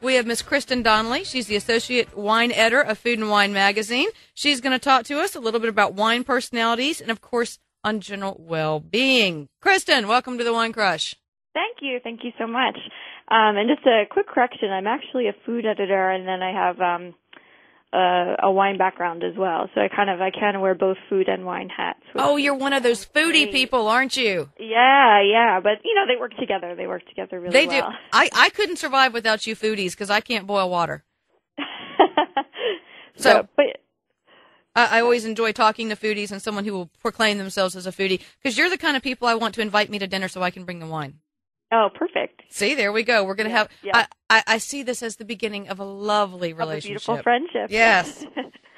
we have Miss Kristen Donnelly. She's the associate wine editor of Food and Wine magazine. She's going to talk to us a little bit about wine personalities and, of course, on general well-being. Kristen, welcome to the Wine Crush. Thank you. Thank you so much. And just a quick correction, I'm actually a food editor, and then I have a wine background as well. So I kind of wear both food and wine hats. Oh, you're one of those foodie people, aren't you? Yeah. But, they work together. They work together really well. They do. I couldn't survive without you foodies because I can't boil water. I always enjoy talking to foodies and someone who will proclaim themselves as a foodie because you're the kind of people I want to invite me to dinner so I can bring the wine. Oh, perfect. See, there we go. We're going to have yeah. I see this as the beginning of a lovely relationship. Of a beautiful friendship. Yes.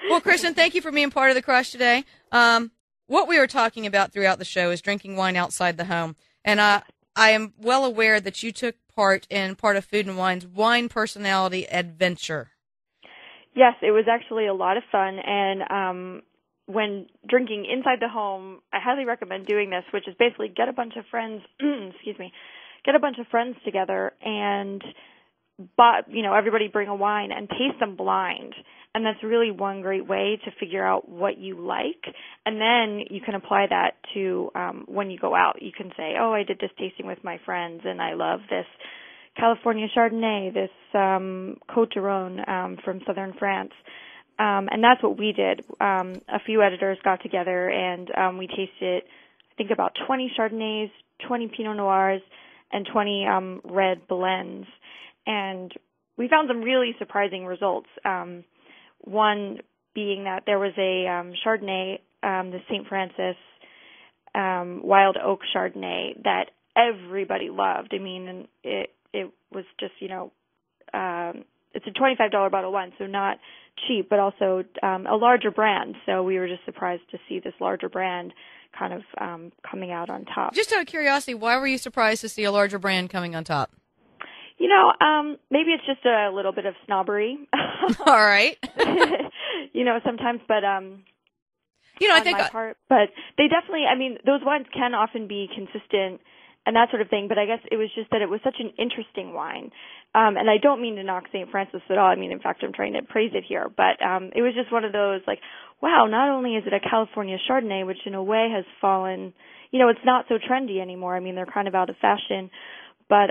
Well, Kristen, thank you for being part of the Crush today. What we were talking about throughout the show is drinking wine outside the home. And I am well aware that you took part of Food and Wine's Wine Personality Adventure. Yes, it was actually a lot of fun. And when drinking inside the home, I highly recommend doing this, which is basically get a bunch of friends, get a bunch of friends together and, everybody bring a wine and taste them blind. And that's really one great way to figure out what you like. And then you can apply that to when you go out. You can say, oh, I did this tasting with my friends and I love this California Chardonnay, this Côte d'Aron from southern France. And that's what we did. A few editors got together and we tasted, I think, about 20 Chardonnays, 20 Pinot Noirs, and 20 red blends. And we found some really surprising results. One being that there was a Chardonnay, the St. Francis Wild Oak Chardonnay that everybody loved. I mean, it was just, it's a $25 bottle of wine, so not cheap, but also a larger brand. So we were just surprised to see this larger brand kind of coming out on top. Just out of curiosity, why were you surprised to see a larger brand coming on top? Maybe it's just a little bit of snobbery. All right. Sometimes, but I think but they definitely, those wines can often be consistent and that sort of thing, but I guess it was just that it was such an interesting wine. And I don't mean to knock St. Francis at all. In fact, I'm trying to praise it here, but it was just one of those, wow, not only is it a California Chardonnay, which in a way has fallen, it's not so trendy anymore. They're kind of out of fashion. But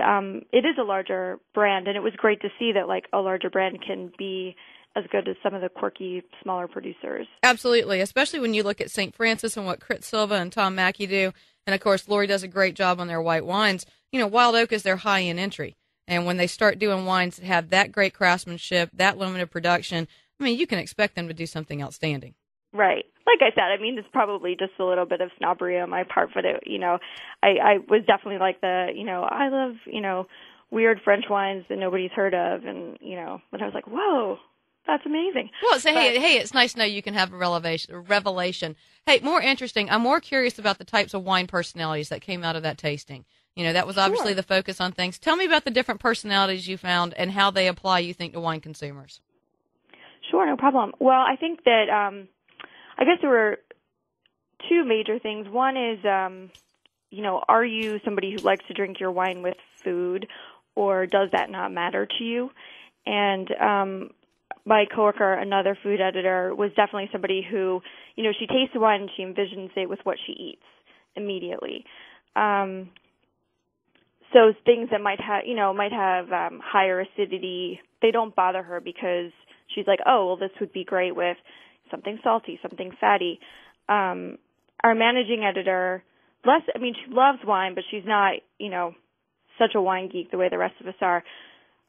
it is a larger brand, and it was great to see that, a larger brand can be as good as some of the quirky, smaller producers. Absolutely, especially when you look at St. Francis and what Crit Silva and Tom Mackey do. And, of course, Lori does a great job on their white wines. Wild Oak is their high-end entry. And when they start doing wines that have that great craftsmanship, that limited production, you can expect them to do something outstanding. Right. Like I said, it's probably just a little bit of snobbery on my part, but I was definitely like I love, weird French wines that nobody's heard of, and, but I was like, whoa, that's amazing. Well, hey, it's nice to know you can have a revelation. Hey, more interesting, I'm more curious about the types of wine personalities that came out of that tasting. That was obviously the focus on things. Tell me about the different personalities you found and how they apply, you think, to wine consumers. Sure, no problem. Well, I think that, I guess there were two major things. One is, are you somebody who likes to drink your wine with food, or does that not matter to you? And my coworker, another food editor, was definitely somebody who, she tastes the wine and she envisions it with what she eats immediately. So things that might have higher acidity, they don't bother her because she's like, oh, well, this would be great with something salty, something fatty. Our managing editor, she loves wine, but she's not, such a wine geek the way the rest of us are.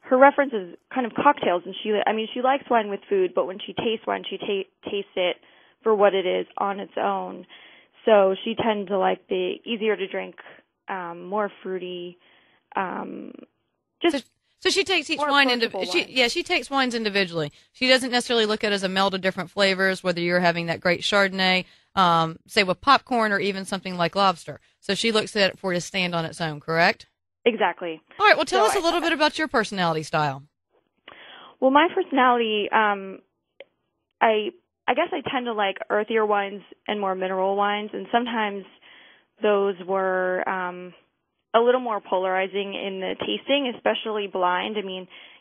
Her reference is kind of cocktails, and she likes wine with food, but when she tastes wine, she tastes it for what it is on its own. So she tends to like the easier to drink, more fruity, So she takes each wine she takes wines individually. She doesn't necessarily look at it as a meld of different flavors, whether you're having that great Chardonnay, say with popcorn, or even something like lobster. So she looks at it for it to stand on its own, correct? Exactly. All right, well, tell us a little bit about your personality style. Well, my personality, I guess I tend to like earthier wines and more mineral wines, and sometimes those were a little more polarizing in the tasting, especially blind.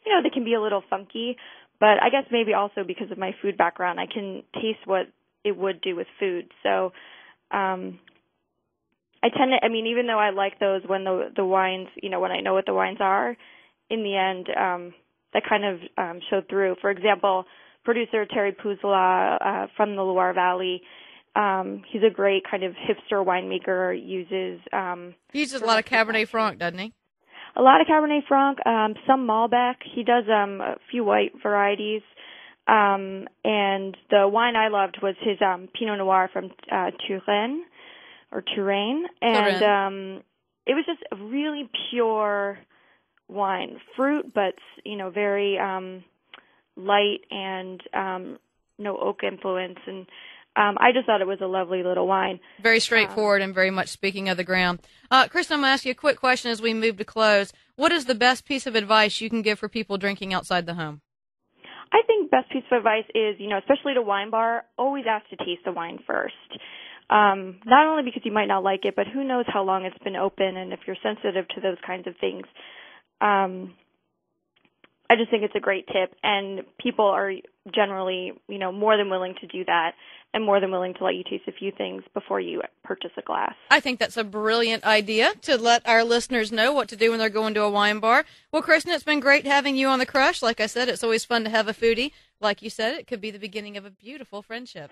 they can be a little funky. But I guess maybe also because of my food background, I can taste what it would do with food. So I tend to, even though I like those when the wines, when I know what the wines are, in the end, that kind of showed through. For example, producer Terry Puzzola from the Loire Valley, he's a great kind of hipster winemaker, uses a lot of Cabernet Franc, doesn't he? A lot of Cabernet Franc, some Malbec. He does a few white varieties. And the wine I loved was his Pinot Noir from Touraine. And it was just a really pure wine, fruit, but very light and no oak influence. And I just thought it was a lovely little wine. Very straightforward and very much speaking of the ground. Kristen, I'm going to ask you a quick question as we move to close. What is the best piece of advice you can give for people drinking outside the home? I think best piece of advice is, especially at a wine bar, always ask to taste the wine first. Not only because you might not like it, but who knows how long it's been open and if you're sensitive to those kinds of things. I just think it's a great tip, and people are generally, more than willing to do that and more than willing to let you taste a few things before you purchase a glass. I think that's a brilliant idea to let our listeners know what to do when they're going to a wine bar. Well, Kristen, it's been great having you on The Crush. Like I said, it's always fun to have a foodie. Like you said, it could be the beginning of a beautiful friendship.